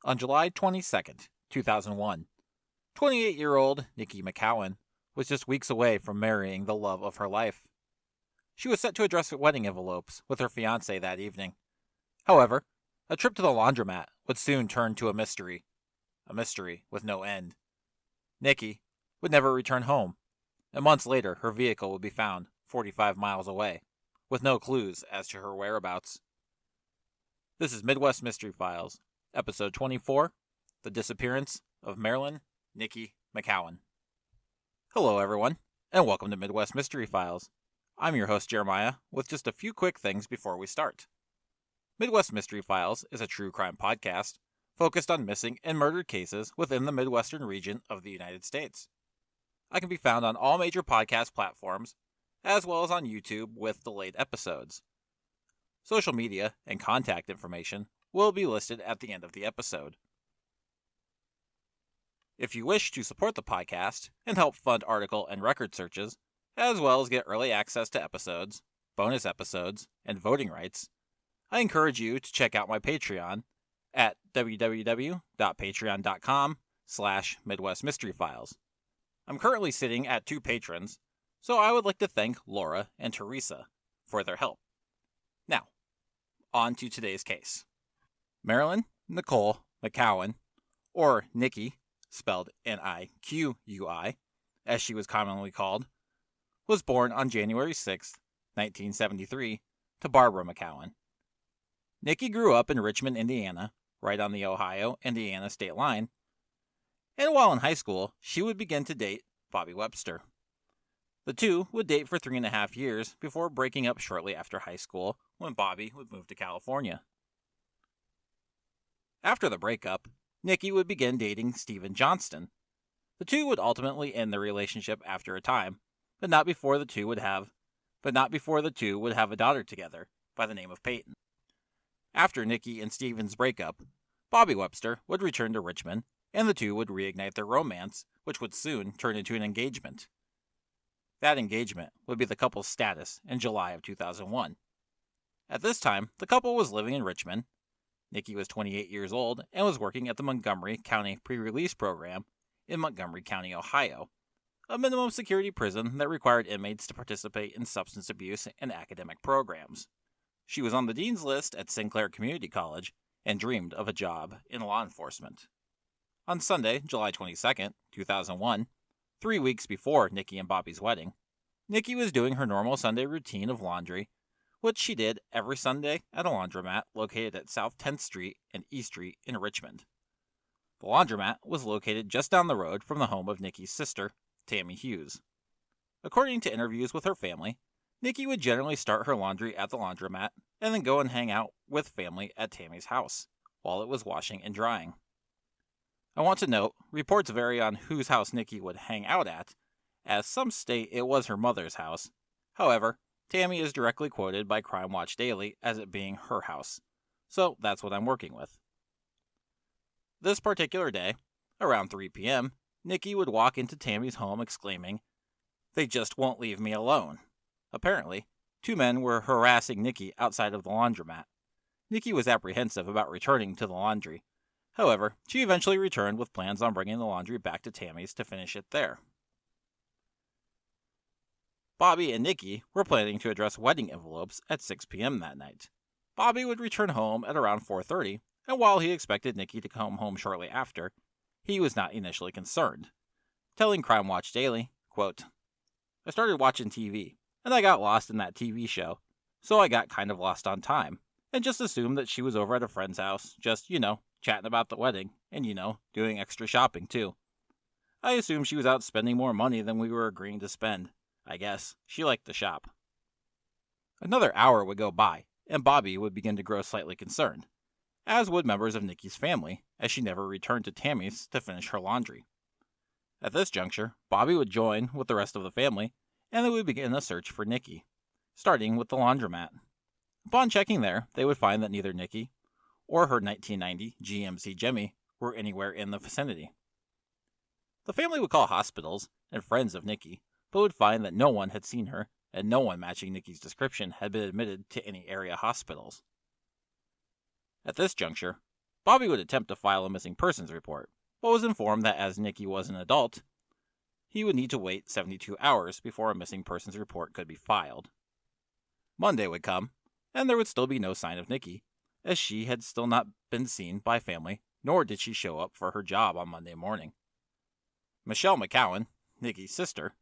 On July 22nd, 2001, 28-year-old Niqui McCown was just weeks away from marrying the love of her life. She was set to address wedding envelopes with her fiancé that evening. However, a trip to the laundromat would soon turn to a mystery with no end. Niqui would never return home, and months later her vehicle would be found 45 miles away, with no clues as to her whereabouts. This is Midwest Mystery Files, Episode 24, The Disappearance of Marilyn, Niqui McCown. Hello everyone, and welcome to Midwest Mystery Files. I'm your host Jeremiah, with just a few quick things before we start. Midwest Mystery Files is a true crime podcast focused on missing and murdered cases within the Midwestern region of the United States. I can be found on all major podcast platforms, as well as on YouTube with delayed episodes. Social media and contact information will be listed at the end of the episode. If you wish to support the podcast and help fund article and record searches, as well as get early access to episodes, bonus episodes, and voting rights, I encourage you to check out my Patreon at www.patreon.com/MidwestMysteryFiles. I'm currently sitting at 2 patrons, so I would like to thank Laura and Teresa for their help. Now, on to today's case. Marilyn Nicole McCown, or Niqui, spelled Niqui, as she was commonly called, was born on January 6, 1973, to Barbara McCown. Niqui grew up in Richmond, Indiana, right on the Ohio-Indiana state line, and while in high school, she would begin to date Bobby Webster. The two would date for 3.5 years before breaking up shortly after high school when Bobby would move to California. After the breakup, Niqui would begin dating Stephen Johnston. The two would ultimately end their relationship after a time, but not before the two would have a daughter together by the name of Peyton. After Niqui and Stephen's breakup, Bobby Webster would return to Richmond, and the two would reignite their romance, which would soon turn into an engagement. That engagement would be the couple's status in July of 2001. At this time, the couple was living in Richmond. Niqui was 28 years old and was working at the Montgomery County Pre-Release Program in Montgomery County, Ohio, a minimum security prison that required inmates to participate in substance abuse and academic programs. She was on the dean's list at Sinclair Community College and dreamed of a job in law enforcement. On Sunday, July 22, 2001, 3 weeks before Niqui and Bobby's wedding, Niqui was doing her normal Sunday routine of laundry, which she did every Sunday at a laundromat located at South 10th Street and E Street in Richmond. The laundromat was located just down the road from the home of Niqui's sister, Tammy Hughes. According to interviews with her family, Niqui would generally start her laundry at the laundromat and then go and hang out with family at Tammy's house while it was washing and drying. I want to note, reports vary on whose house Niqui would hang out at, as some state it was her mother's house. However, Tammy is directly quoted by Crime Watch Daily as it being her house, so that's what I'm working with. This particular day, around 3 p.m., Niqui would walk into Tammy's home exclaiming, "They just won't leave me alone." Apparently, 2 men were harassing Niqui outside of the laundromat. Niqui was apprehensive about returning to the laundry. However, she eventually returned with plans on bringing the laundry back to Tammy's to finish it there. Bobby and Niqui were planning to address wedding envelopes at 6 p.m. that night. Bobby would return home at around 4:30, and while he expected Niqui to come home shortly after, he was not initially concerned, telling Crime Watch Daily, quote, "I started watching TV, and I got lost in that TV show, so I got kind of lost on time, and just assumed that she was over at a friend's house, just, chatting about the wedding, and, doing extra shopping, too. I assumed she was out spending more money than we were agreeing to spend. I guess she liked to shop." Another hour would go by, and Bobby would begin to grow slightly concerned, as would members of Niqui's family, as she never returned to Tammy's to finish her laundry. At this juncture, Bobby would join with the rest of the family, and they would begin a search for Niqui, starting with the laundromat. Upon checking there, they would find that neither Niqui or her 1990 GMC Jimmy were anywhere in the vicinity. The family would call hospitals and friends of Niqui, but would find that no one had seen her, and no one matching Niqui's description had been admitted to any area hospitals. At this juncture, Bobby would attempt to file a missing persons report, but was informed that as Niqui was an adult, he would need to wait 72 hours before a missing persons report could be filed. Monday would come, and there would still be no sign of Niqui, as she had still not been seen by family, nor did she show up for her job on Monday morning. Michelle McCown, Niqui's sister,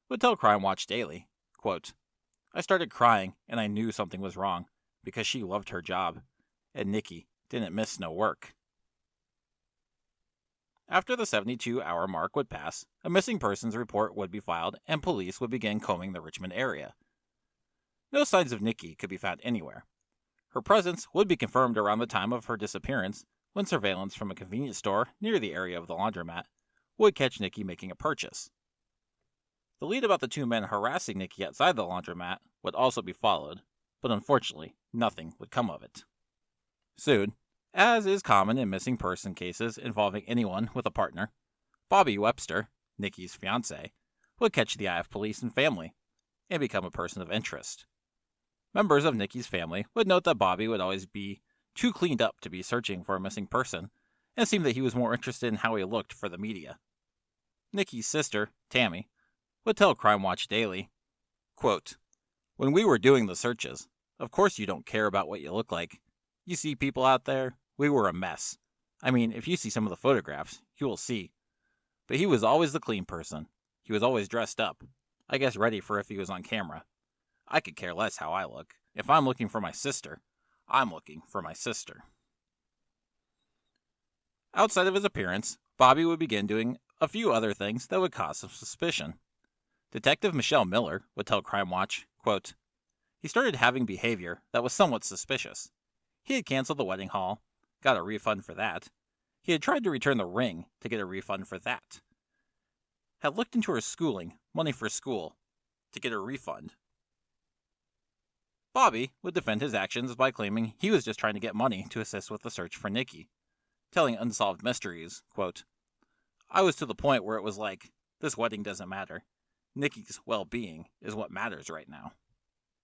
would tell Crime Watch Daily, quote, "I started crying and I knew something was wrong because she loved her job, and Niqui didn't miss no work." After the 72-hour mark would pass, a missing persons report would be filed and police would begin combing the Richmond area. No signs of Niqui could be found anywhere. Her presence would be confirmed around the time of her disappearance when surveillance from a convenience store near the area of the laundromat would catch Niqui making a purchase. The lead about the two men harassing Niqui outside the laundromat would also be followed, but unfortunately, nothing would come of it. Soon, as is common in missing person cases involving anyone with a partner, Bobby Webster, Niqui's fiancé, would catch the eye of police and family and become a person of interest. Members of Niqui's family would note that Bobby would always be too cleaned up to be searching for a missing person, and it seemed that he was more interested in how he looked for the media. Niqui's sister, Tammy, would tell Crime Watch Daily, quote, "When we were doing the searches, of course you don't care about what you look like. You see people out there, we were a mess. I mean, if you see some of the photographs, you will see. But he was always the clean person. He was always dressed up. I guess ready for if he was on camera. I could care less how I look. If I'm looking for my sister, I'm looking for my sister." Outside of his appearance, Bobby would begin doing a few other things that would cause some suspicion. Detective Michelle Miller would tell Crime Watch, quote, "He started having behavior that was somewhat suspicious. He had canceled the wedding hall, got a refund for that. He had tried to return the ring to get a refund for that. Had looked into her schooling, money for school, to get a refund." Bobby would defend his actions by claiming he was just trying to get money to assist with the search for Niqui, telling Unsolved Mysteries, quote, "I was to the point where it was like, this wedding doesn't matter. Niqui's well-being is what matters right now."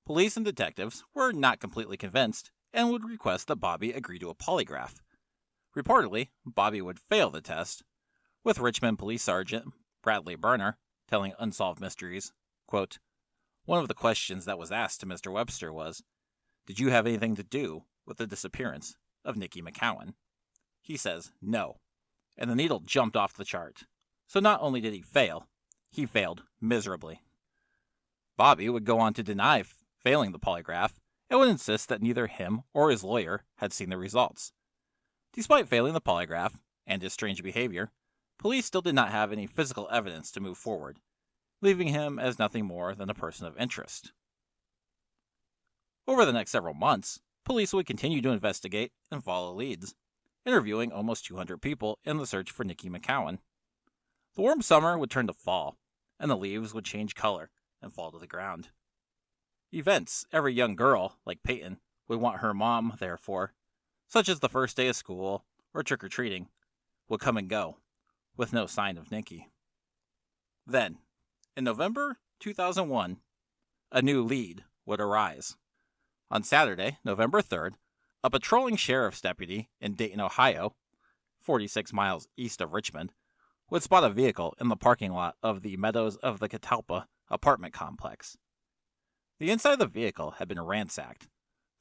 Police and detectives were not completely convinced and would request that Bobby agree to a polygraph. Reportedly, Bobby would fail the test, with Richmond Police Sergeant Bradley Berner telling Unsolved Mysteries, quote, "One of the questions that was asked to Mr. Webster was, 'Did you have anything to do with the disappearance of Niqui McCown?' He says, 'No,' and the needle jumped off the chart. So not only did he failed miserably." Bobby would go on to deny failing the polygraph and would insist that neither him or his lawyer had seen the results. Despite failing the polygraph and his strange behavior, police still did not have any physical evidence to move forward, leaving him as nothing more than a person of interest. Over the next several months, police would continue to investigate and follow leads, interviewing almost 200 people in the search for Niqui McCown. The warm summer would turn to fall, and the leaves would change color and fall to the ground. Events every young girl, like Peyton, would want her mom there for, such as the first day of school or trick-or-treating, would come and go, with no sign of Niqui. Then, in November 2001, a new lead would arise. On Saturday, November 3rd, a patrolling sheriff's deputy in Dayton, Ohio, 46 miles east of Richmond, would spot a vehicle in the parking lot of the Meadows of the Catalpa apartment complex. The inside of the vehicle had been ransacked.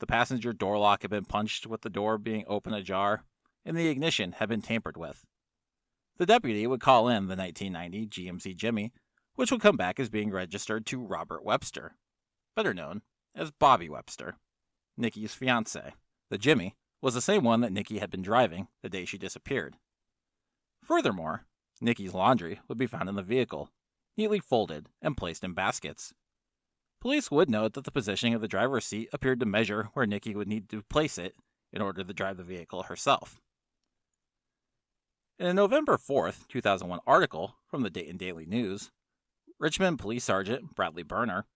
The passenger door lock had been punched with the door being open ajar, and the ignition had been tampered with. The deputy would call in the 1990 GMC Jimmy, which would come back as being registered to Robert Webster, better known as Bobby Webster, Niqui's fiancé. The Jimmy was the same one that Niqui had been driving the day she disappeared. Furthermore, Niqui's laundry would be found in the vehicle, neatly folded and placed in baskets. Police would note that the positioning of the driver's seat appeared to measure where Niqui would need to place it in order to drive the vehicle herself. In a November 4th, 2001 article from the Dayton Daily News, Richmond Police Sergeant Bradley Berner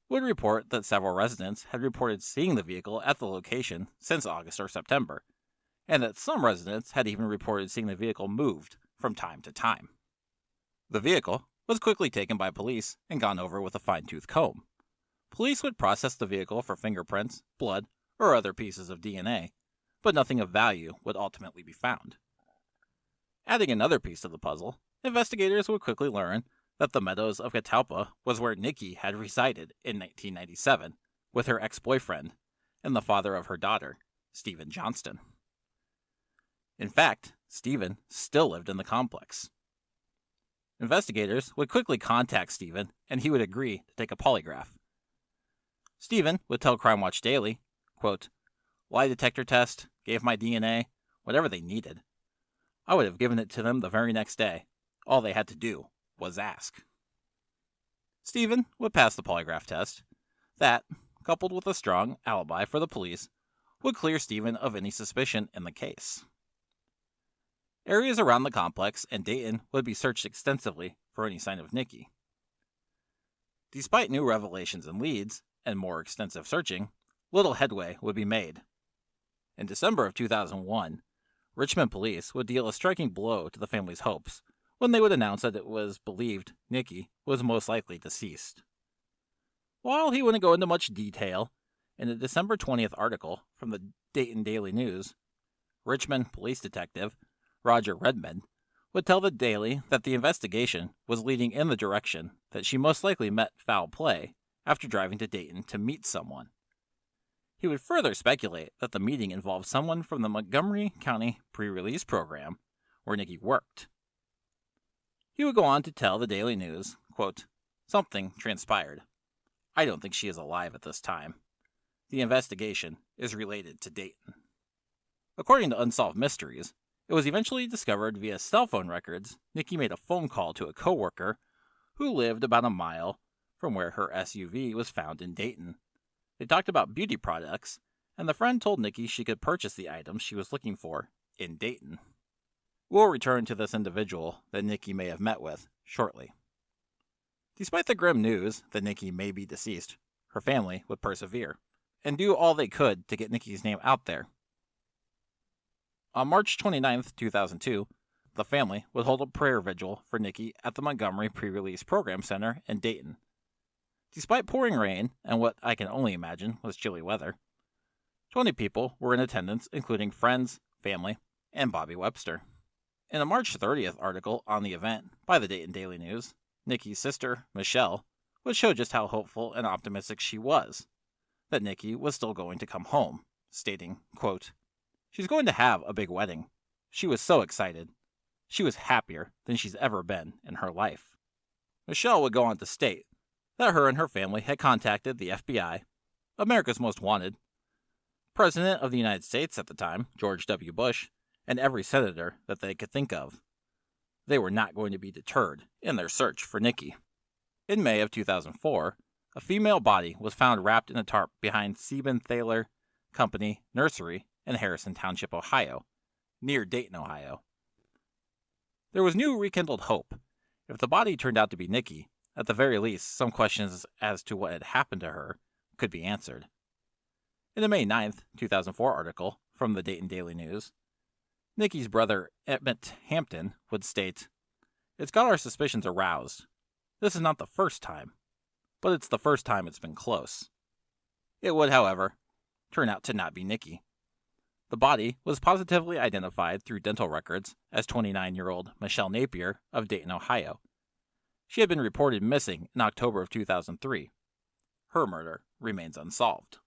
would report that several residents had reported seeing the vehicle at the location since August or September, and that some residents had even reported seeing the vehicle moved from time to time. The vehicle was quickly taken by police and gone over with a fine-tooth comb. Police would process the vehicle for fingerprints, blood, or other pieces of DNA, but nothing of value would ultimately be found. Adding another piece to the puzzle, investigators would quickly learn that the meadows of Catalpa was where Niqui had resided in 1997 with her ex-boyfriend and the father of her daughter, Stephen Johnston. In fact, Stephen still lived in the complex. Investigators would quickly contact Stephen, and he would agree to take a polygraph. Stephen would tell Crime Watch Daily, quote, "Lie detector test, gave my DNA, whatever they needed. I would have given it to them the very next day. All they had to do was ask." Stephen would pass the polygraph test. That, coupled with a strong alibi for the police, would clear Stephen of any suspicion in the case. Areas around the complex and Dayton would be searched extensively for any sign of Niqui. Despite new revelations and leads, and more extensive searching, little headway would be made. In December of 2001, Richmond police would deal a striking blow to the family's hopes when they would announce that it was believed Niqui was most likely deceased. While he wouldn't go into much detail, in a December 20th article from the Dayton Daily News, Richmond police detective Roger Redmond would tell the Daily that the investigation was leading in the direction that she most likely met foul play after driving to Dayton to meet someone. He would further speculate that the meeting involved someone from the Montgomery County pre-release program where Niqui worked. He would go on to tell the Daily News, quote, "Something transpired. I don't think she is alive at this time. The investigation is related to Dayton." According to Unsolved Mysteries, it was eventually discovered via cell phone records Niqui made a phone call to a coworker who lived about a mile from where her SUV was found in Dayton. They talked about beauty products, and the friend told Niqui she could purchase the items she was looking for in Dayton. We'll return to this individual that Niqui may have met with shortly. Despite the grim news that Niqui may be deceased, her family would persevere and do all they could to get Niqui's name out there. On March 29, 2002, the family would hold a prayer vigil for Niqui at the Montgomery Pre-Release Program Center in Dayton. Despite pouring rain and what I can only imagine was chilly weather, 20 people were in attendance, including friends, family, and Bobby Webster. In a March 30th article on the event by the Dayton Daily News, Niqui's sister, Michelle, would show just how hopeful and optimistic she was that Niqui was still going to come home, stating, quote, "She's going to have a big wedding. She was so excited. She was happier than she's ever been in her life." Michelle would go on to state that her and her family had contacted the FBI, America's Most Wanted, President of the United States at the time, George W. Bush, and every senator that they could think of. They were not going to be deterred in their search for Niqui. In May of 2004, a female body was found wrapped in a tarp behind Siebenthaler Company Nursery in Harrison Township, Ohio, near Dayton, Ohio. There was new rekindled hope. If the body turned out to be Niqui, at the very least, some questions as to what had happened to her could be answered. In a May 9, 2004 article from the Dayton Daily News, Niqui's brother, Emmett Hampton, would state, "It's got our suspicions aroused. This is not the first time, but it's the first time it's been close." It would, however, turn out to not be Niqui. The body was positively identified through dental records as 29-year-old Michelle Napier of Dayton, Ohio. She had been reported missing in October of 2003. Her murder remains unsolved.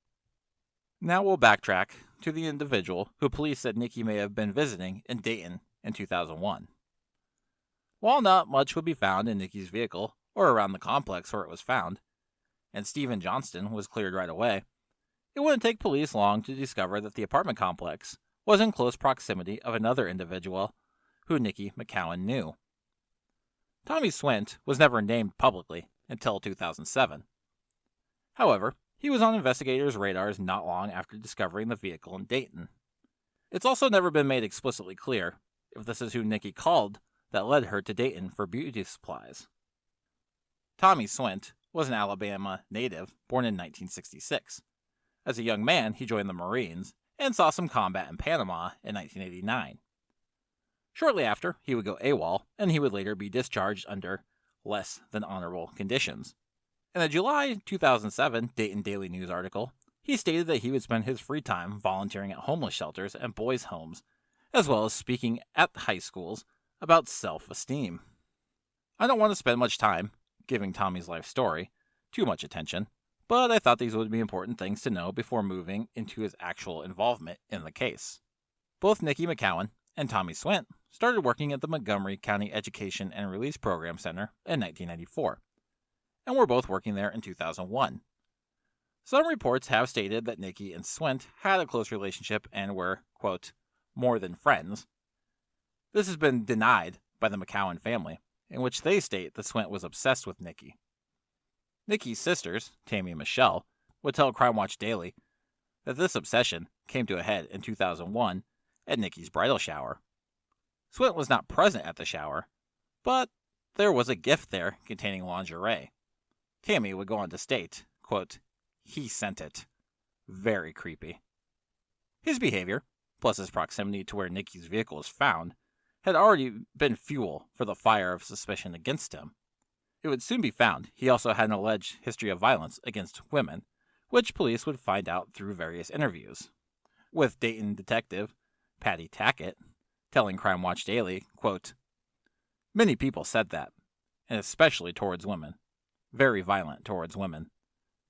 Now we'll backtrack to the individual who police said Niqui may have been visiting in Dayton in 2001. While not much would be found in Niqui's vehicle or around the complex where it was found, and Stephen Johnston was cleared right away, it wouldn't take police long to discover that the apartment complex was in close proximity of another individual who Niqui McCown knew. Tommy Swint was never named publicly until 2007. However, he was on investigators' radars not long after discovering the vehicle in Dayton. It's also never been made explicitly clear if this is who Niqui called that led her to Dayton for beauty supplies. Tommy Swint was an Alabama native born in 1966. As a young man, he joined the Marines and saw some combat in Panama in 1989. Shortly after, he would go AWOL, and he would later be discharged under less than honorable conditions. In a July 2007 Dayton Daily News article, He stated that he would spend his free time volunteering at homeless shelters and boys' homes, as well as speaking at high schools about self-esteem. I don't want to spend much time giving Tommy's life story too much attention, but I thought these would be important things to know before moving into his actual involvement in the case. Both Niqui McCown and Tommy Swint started working at the Montgomery County Education and Release Program Center in 1994, and were both working there in 2001. Some reports have stated that Niqui and Swint had a close relationship and were, quote, more than friends. This has been denied by the McCown family, in which they state that Swint was obsessed with Niqui. Niqui's sisters, Tammy and Michelle, would tell Crime Watch Daily that this obsession came to a head in 2001 at Niqui's bridal shower. Swint was not present at the shower, but there was a gift there containing lingerie. Tammy would go on to state, quote, he sent it. Very creepy. His behavior, plus his proximity to where Niqui's vehicle was found, had already been fuel for the fire of suspicion against him. It would soon be found he also had an alleged history of violence against women, which police would find out through various interviews, with Dayton detective Patty Tackett telling Crime Watch Daily, quote, many people said that, and especially towards women. Very violent towards women.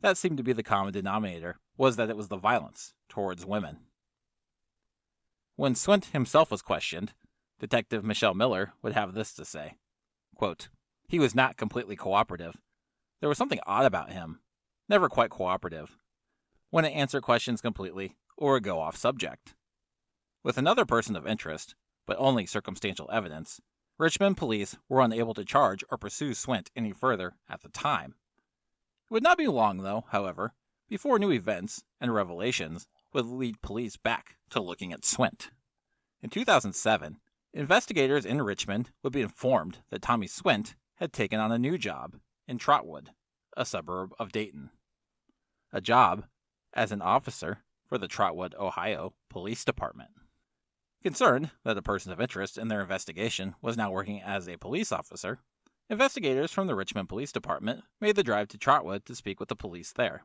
That seemed to be the common denominator, was that it was the violence towards women. When Swint himself was questioned, Detective Michelle Miller would have this to say, quote, he was not completely cooperative. There was something odd about him. Never quite cooperative. Wouldn't answer questions completely or go off subject. With another person of interest, but only circumstantial evidence, Richmond police were unable to charge or pursue Swint any further at the time. It would not be long, though, however, before new events and revelations would lead police back to looking at Swint. In 2007, investigators in Richmond would be informed that Tommy Swint had taken on a new job in Trotwood, a suburb of Dayton. A job as an officer for the Trotwood, Ohio Police Department. Concerned that a person of interest in their investigation was now working as a police officer, investigators from the Richmond Police Department made the drive to Trotwood to speak with the police there.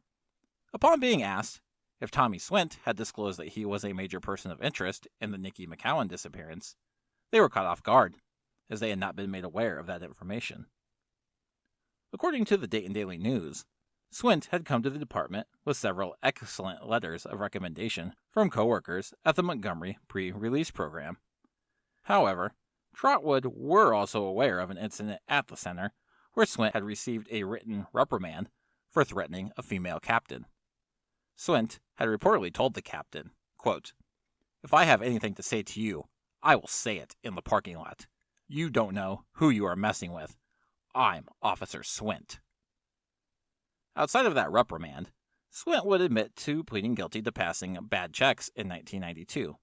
Upon being asked if Tommy Swint had disclosed that he was a major person of interest in the Niqui McCown disappearance, they were caught off guard, as they had not been made aware of that information. According to the Dayton Daily News, Swint had come to the department with several excellent letters of recommendation from co-workers at the Montgomery pre-release program. However, Trotwood were also aware of an incident at the center where Swint had received a written reprimand for threatening a female captain. Swint had reportedly told the captain, quote, if I have anything to say to you, I will say it in the parking lot. You don't know who you are messing with. I'm Officer Swint. Outside of that reprimand, Swint would admit to pleading guilty to passing bad checks in 1992.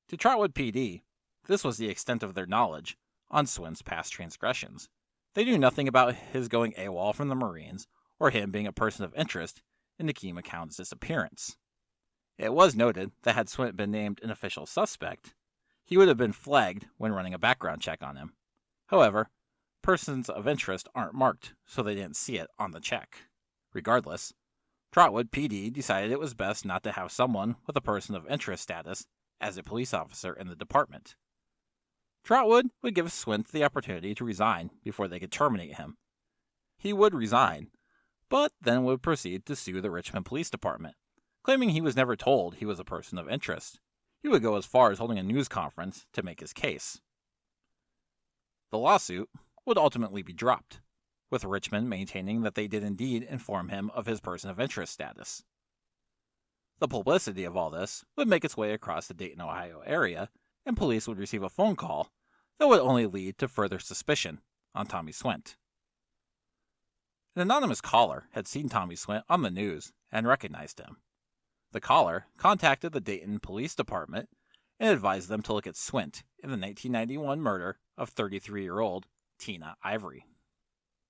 To Trotwood PD, this was the extent of their knowledge on Swint's past transgressions. They knew nothing about his going AWOL from the Marines or him being a person of interest in Niqui McCown's disappearance. It was noted that had Swint been named an official suspect, he would have been flagged when running a background check on him. However, persons of interest aren't marked, so they didn't see it on the check. Regardless, Trotwood PD decided it was best not to have someone with a person of interest status as a police officer in the department. Trotwood would give Swint the opportunity to resign before they could terminate him. He would resign, but then would proceed to sue the Richmond Police Department, claiming he was never told he was a person of interest. He would go as far as holding a news conference to make his case. The lawsuit would ultimately be dropped, with Richmond maintaining that they did indeed inform him of his person of interest status. The publicity of all this would make its way across the Dayton, Ohio area, and police would receive a phone call that would only lead to further suspicion on Tommy Swint. An anonymous caller had seen Tommy Swint on the news and recognized him. The caller contacted the Dayton Police Department and advised them to look at Swint in the 1991 murder of 33-year-old Tina Ivory.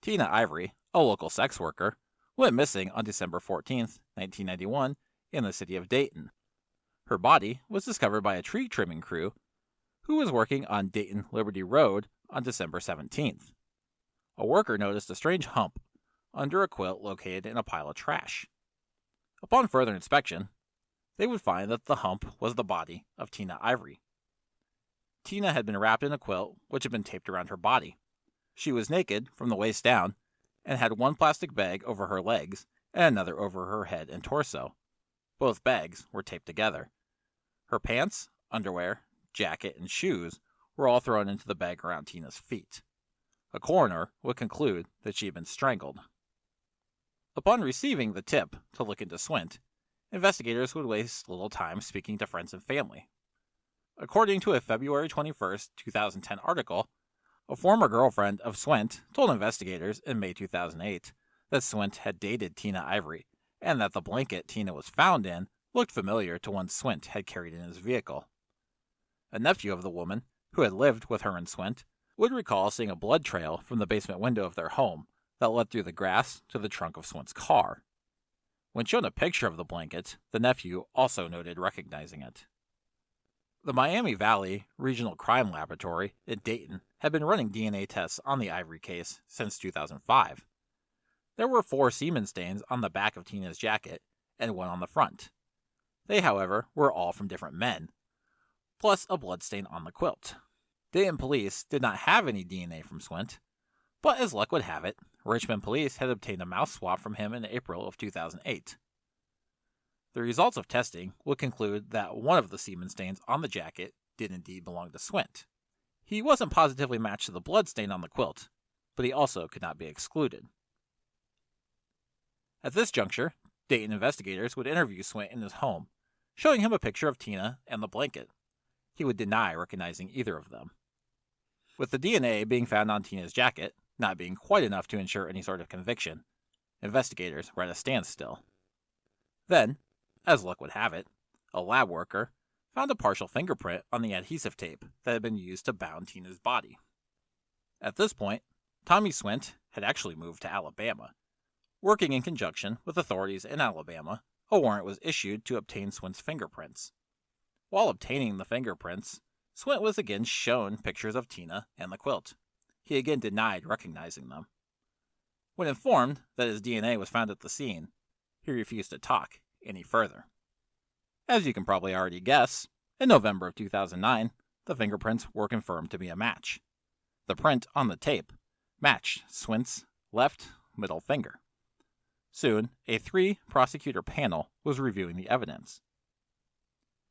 Tina Ivory, a local sex worker, went missing on December 14, 1991, in the city of Dayton. Her body was discovered by a tree trimming crew who was working on Dayton Liberty Road on December 17th. A worker noticed a strange hump under a quilt located in a pile of trash. Upon further inspection, they would find that the hump was the body of Tina Ivory. Tina had been wrapped in a quilt which had been taped around her body. She was naked from the waist down and had one plastic bag over her legs and another over her head and torso. Both bags were taped together. Her pants, underwear, jacket, and shoes were all thrown into the bag around Tina's feet. A coroner would conclude that she had been strangled. Upon receiving the tip to look into Swint, investigators would waste little time speaking to friends and family. According to a February 21, 2010 article, a former girlfriend of Swint told investigators in May 2008 that Swint had dated Tina Ivory and that the blanket Tina was found in looked familiar to one Swint had carried in his vehicle. A nephew of the woman, who had lived with her and Swint, would recall seeing a blood trail from the basement window of their home that led through the grass to the trunk of Swint's car. When shown a picture of the blanket, the nephew also noted recognizing it. The Miami Valley Regional Crime Laboratory in Dayton had been running DNA tests on the Ivory case since 2005. There were 4 semen stains on the back of Tina's jacket and 1 on the front. They, however, were all from different men, plus a blood stain on the quilt. Dayton police did not have any DNA from Swint, but as luck would have it, Richmond police had obtained a mouth swab from him in April of 2008. The results of testing would conclude that one of the semen stains on the jacket did indeed belong to Swint. He wasn't positively matched to the blood stain on the quilt, but he also could not be excluded. At this juncture, Dayton investigators would interview Swint in his home, showing him a picture of Tina and the blanket. He would deny recognizing either of them. With the DNA being found on Tina's jacket not being quite enough to ensure any sort of conviction, investigators were at a standstill. Then, as luck would have it, a lab worker found a partial fingerprint on the adhesive tape that had been used to bound Tina's body. At this point, Tommy Swint had actually moved to Alabama. Working in conjunction with authorities in Alabama, a warrant was issued to obtain Swint's fingerprints. While obtaining the fingerprints, Swint was again shown pictures of Tina and the quilt. He again denied recognizing them. When informed that his DNA was found at the scene, he refused to talk any further. As you can probably already guess, in November of 2009, the fingerprints were confirmed to be a match. The print on the tape matched Swint's left middle finger. Soon, a 3-prosecutor panel was reviewing the evidence.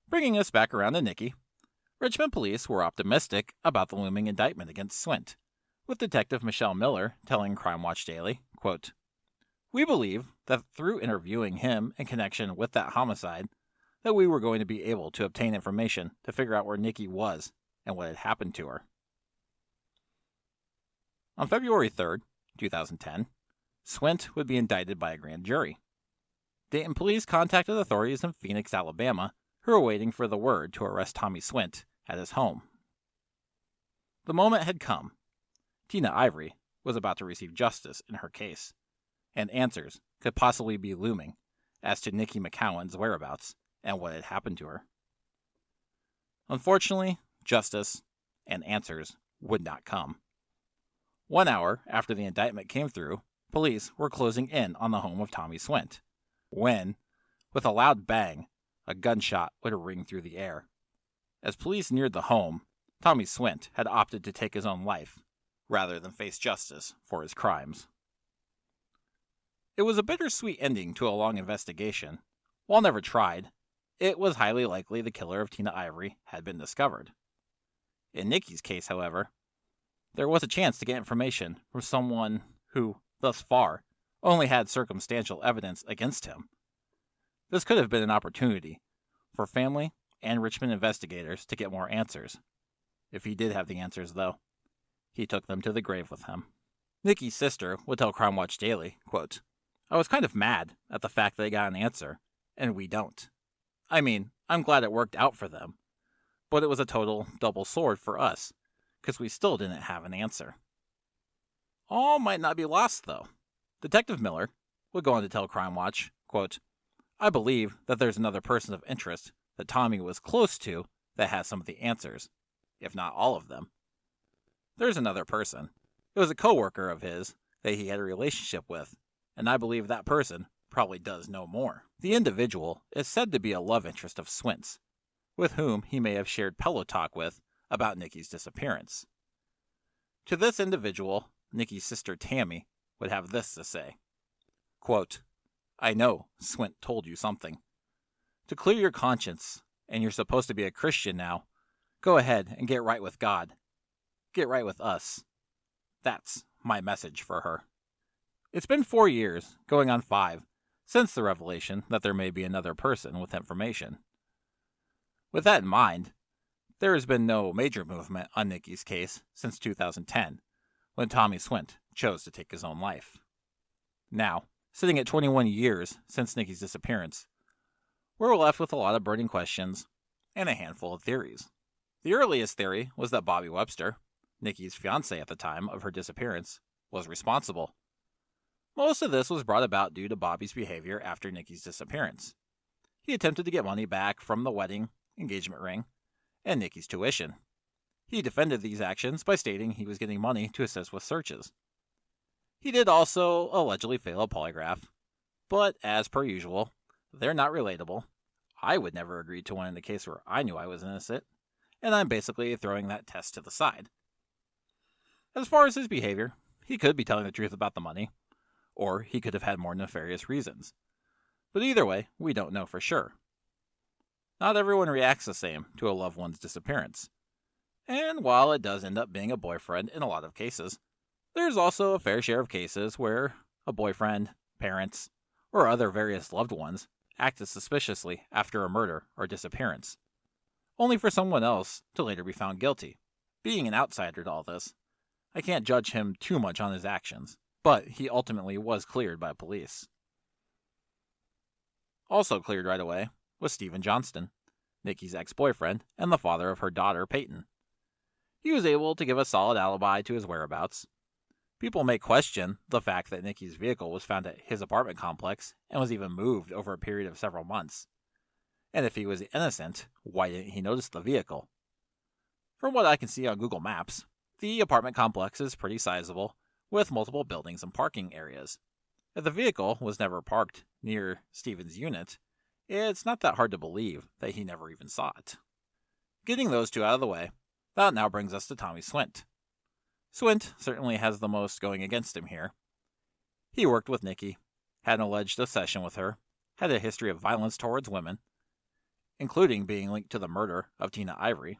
Bringing us back around to Niqui, Richmond police were optimistic about the looming indictment against Swint, with Detective Michelle Miller telling Crime Watch Daily, quote, "We believe that through interviewing him in connection with that homicide, that we were going to be able to obtain information to figure out where Niqui was and what had happened to her." On February 3rd, 2010, Swint would be indicted by a grand jury. Dayton police contacted authorities in Phoenix, Alabama, who were waiting for the word to arrest Tommy Swint at his home. The moment had come. Tina Ivory was about to receive justice in her case, and answers could possibly be looming as to Niqui McCown's whereabouts and what had happened to her. Unfortunately, justice and answers would not come. 1 hour after the indictment came through, police were closing in on the home of Tommy Swint, when, with a loud bang, a gunshot would ring through the air. As police neared the home, Tommy Swint had opted to take his own life, rather than face justice for his crimes. It was a bittersweet ending to a long investigation. While never tried, it was highly likely the killer of Tina Ivory had been discovered. In Niqui's case, however, there was a chance to get information from someone who, thus far, only had circumstantial evidence against him. This could have been an opportunity for family and Richmond investigators to get more answers. If he did have the answers, though, he took them to the grave with him. Niqui's sister would tell Crime Watch Daily, quote, "I was kind of mad at the fact they got an answer, and we don't. I mean, I'm glad it worked out for them, but it was a total double sword for us, because we still didn't have an answer." All might not be lost, though. Detective Miller would go on to tell Crime Watch, quote, "I believe that there's another person of interest that Tommy was close to that has some of the answers, if not all of them. There's another person. It was a coworker of his that he had a relationship with, and I believe that person probably does no more. The individual is said to be a love interest of Swint's, with whom he may have shared pillow talk with about Niqui's disappearance. To this individual, Niqui's sister Tammy would have this to say, quote, "I know Swint told you something. To clear your conscience, and you're supposed to be a Christian now, go ahead and get right with God. Get right with us. That's my message for her." It's been 4 years, going on 5, since the revelation that there may be another person with information. With that in mind, there has been no major movement on Niqui's case since 2010, when Tommy Swint chose to take his own life. Now, sitting at 21 years since Niqui's disappearance, we're left with a lot of burning questions and a handful of theories. The earliest theory was that Bobby Webster, Niqui's fiancé at the time of her disappearance, was responsible. Most of this was brought about due to Bobby's behavior after Niqui's disappearance. He attempted to get money back from the wedding, engagement ring, and Niqui's tuition. He defended these actions by stating he was getting money to assist with searches. He did also allegedly fail a polygraph, but as per usual, they're not relatable. I would never agree to one in a case where I knew I was innocent, and I'm basically throwing that test to the side. As far as his behavior, he could be telling the truth about the money, or he could have had more nefarious reasons. But either way, we don't know for sure. Not everyone reacts the same to a loved one's disappearance. And while it does end up being a boyfriend in a lot of cases, there's also a fair share of cases where a boyfriend, parents, or other various loved ones acted suspiciously after a murder or disappearance, only for someone else to later be found guilty. Being an outsider to all this, I can't judge him too much on his actions, but he ultimately was cleared by police. Also cleared right away was Steven Johnston, Niqui's ex-boyfriend and the father of her daughter, Peyton. He was able to give a solid alibi to his whereabouts. People may question the fact that Niqui's vehicle was found at his apartment complex and was even moved over a period of several months. And if he was innocent, why didn't he notice the vehicle? From what I can see on Google Maps, the apartment complex is pretty sizable, with multiple buildings and parking areas. If the vehicle was never parked near Steven's unit, it's not that hard to believe that he never even saw it. Getting those two out of the way, that now brings us to Tommy Swint. Swint certainly has the most going against him here. He worked with Niqui, had an alleged obsession with her, had a history of violence towards women, including being linked to the murder of Tina Ivory.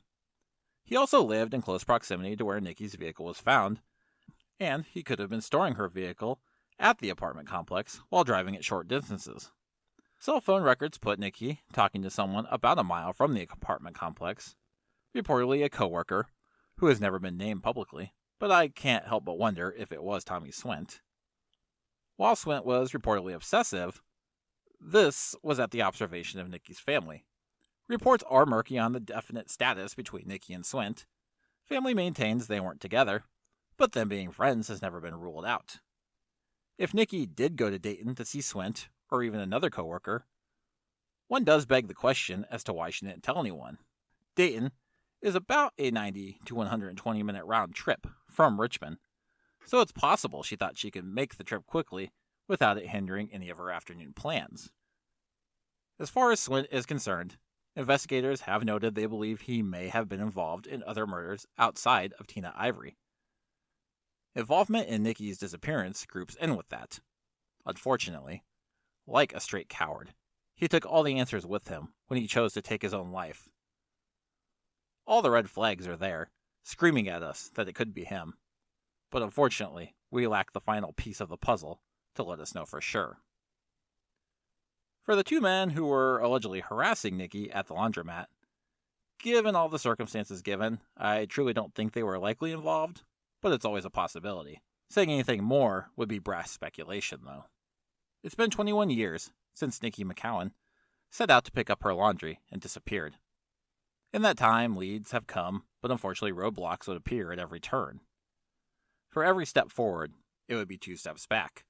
He also lived in close proximity to where Niqui's vehicle was found, and he could have been storing her vehicle at the apartment complex while driving at short distances. Cell phone records put Niqui talking to someone about a mile from the apartment complex, reportedly a coworker who has never been named publicly, but I can't help but wonder if it was Tommy Swint. While Swint was reportedly obsessive, this was at the observation of Niqui's family. Reports are murky on the definite status between Niqui and Swint. Family maintains they weren't together, but them being friends has never been ruled out. If Niqui did go to Dayton to see Swint, or even another coworker, one does beg the question as to why she didn't tell anyone. Dayton is about a 90 to 120 minute round trip from Richmond, so it's possible she thought she could make the trip quickly without it hindering any of her afternoon plans. As far as Swint is concerned, investigators have noted they believe he may have been involved in other murders outside of Tina Ivory. Involvement in Niqui's disappearance groups in with that. Unfortunately, like a straight coward, he took all the answers with him when he chose to take his own life. All the red flags are there, screaming at us that it could be him. But unfortunately, we lack the final piece of the puzzle to let us know for sure. For the two men who were allegedly harassing Niqui at the laundromat, given all the circumstances given, I truly don't think they were likely involved, but it's always a possibility. Saying anything more would be brash speculation, though. It's been 21 years since Niqui McCown set out to pick up her laundry and disappeared. In that time, leads have come, but unfortunately roadblocks would appear at every turn. For every step forward, it would be 2 steps back.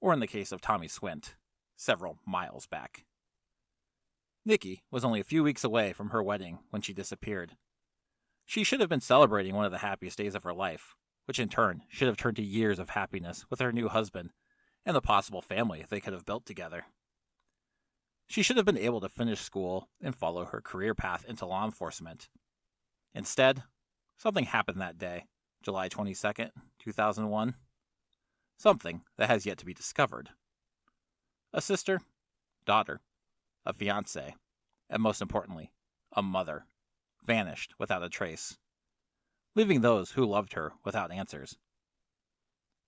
Or in the case of Tommy Swint, several miles back. Niqui was only a few weeks away from her wedding when she disappeared. She should have been celebrating one of the happiest days of her life, which in turn should have turned to years of happiness with her new husband and the possible family they could have built together. She should have been able to finish school and follow her career path into law enforcement. Instead, something happened that day, July 22nd, 2001. Something that has yet to be discovered. A sister, daughter, a fiancé, and most importantly, a mother, vanished without a trace, leaving those who loved her without answers.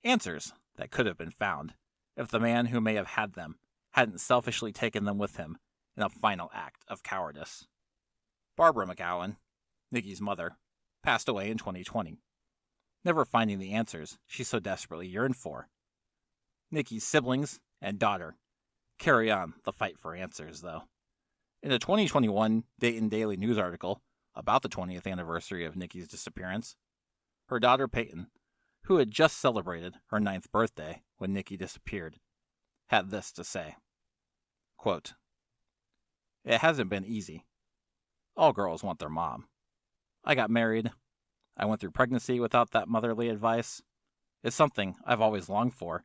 Answers that could have been found if the man who may have had them hadn't selfishly taken them with him in a final act of cowardice. Barbara McCown, Niqui's mother, passed away in 2020, never finding the answers she so desperately yearned for. Niqui's siblings and daughter carry on the fight for answers, though. In a 2021 Dayton Daily News article about the 20th anniversary of Niqui's disappearance, her daughter Peyton, who had just celebrated her 9th birthday when Niqui disappeared, had this to say, quote, "It hasn't been easy. All girls want their mom. I got married. I went through pregnancy without that motherly advice. It's something I've always longed for,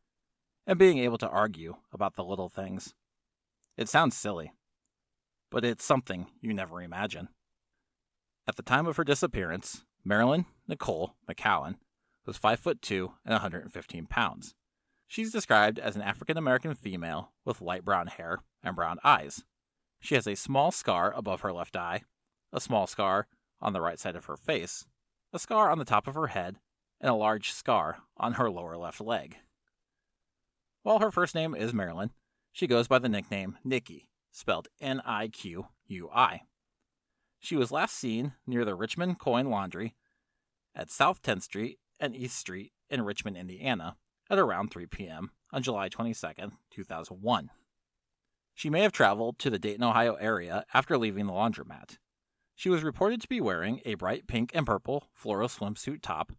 and being able to argue about the little things. It sounds silly, but it's something you never imagine." At the time of her disappearance, Marilyn Nicole McCown was 5'2" and 115 pounds. She's described as an African-American female with light brown hair and brown eyes. She has a small scar above her left eye, a small scar on the right side of her face, a scar on the top of her head, and a large scar on her lower left leg. While her first name is Marilyn, she goes by the nickname Niqui, spelled Niqui. She was last seen near the Richmond Coin Laundry at South 10th Street and East Street in Richmond, Indiana, at around 3 p.m. on July 22, 2001. She may have traveled to the Dayton, Ohio area after leaving the laundromat. She was reported to be wearing a bright pink and purple floral swimsuit top,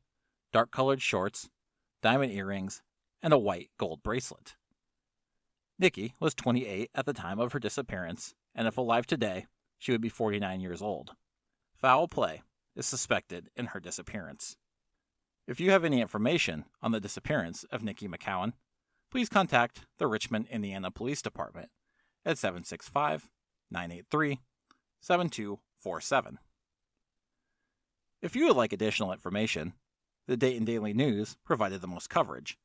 dark-colored shorts, diamond earrings, and a white gold bracelet. Niqui was 28 at the time of her disappearance, and if alive today, she would be 49 years old. Foul play is suspected in her disappearance. If you have any information on the disappearance of Niqui McCown, please contact the Richmond, Indiana Police Department at 765-983-7247. If you would like additional information, the Dayton Daily News provided the most coverage.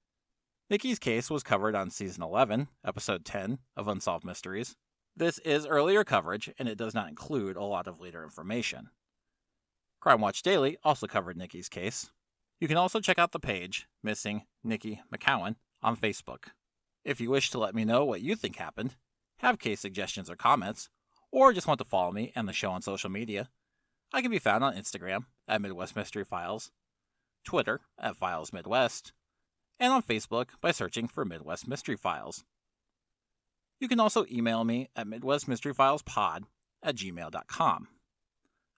Niqui's case was covered on Season 11, Episode 10 of Unsolved Mysteries. This is earlier coverage, and it does not include a lot of later information. Crime Watch Daily also covered Niqui's case. You can also check out the page, Missing Niqui McCown, on Facebook. If you wish to let me know what you think happened, have case suggestions or comments, or just want to follow me and the show on social media, I can be found on Instagram at Midwest Mystery Files, Twitter at Files Midwest, and on Facebook by searching for Midwest Mystery Files. You can also email me at midwestmysteryfilespod@gmail.com.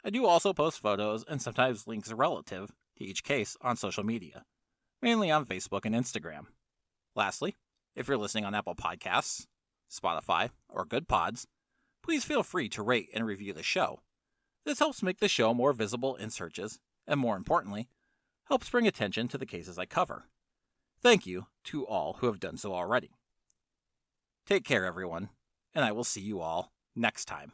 I do also post photos and sometimes links relative to each case on social media, mainly on Facebook and Instagram. Lastly, if you're listening on Apple Podcasts, Spotify, or Good Pods, please feel free to rate and review the show. This helps make the show more visible in searches, and more importantly, helps bring attention to the cases I cover. Thank you to all who have done so already. Take care, everyone, and I will see you all next time.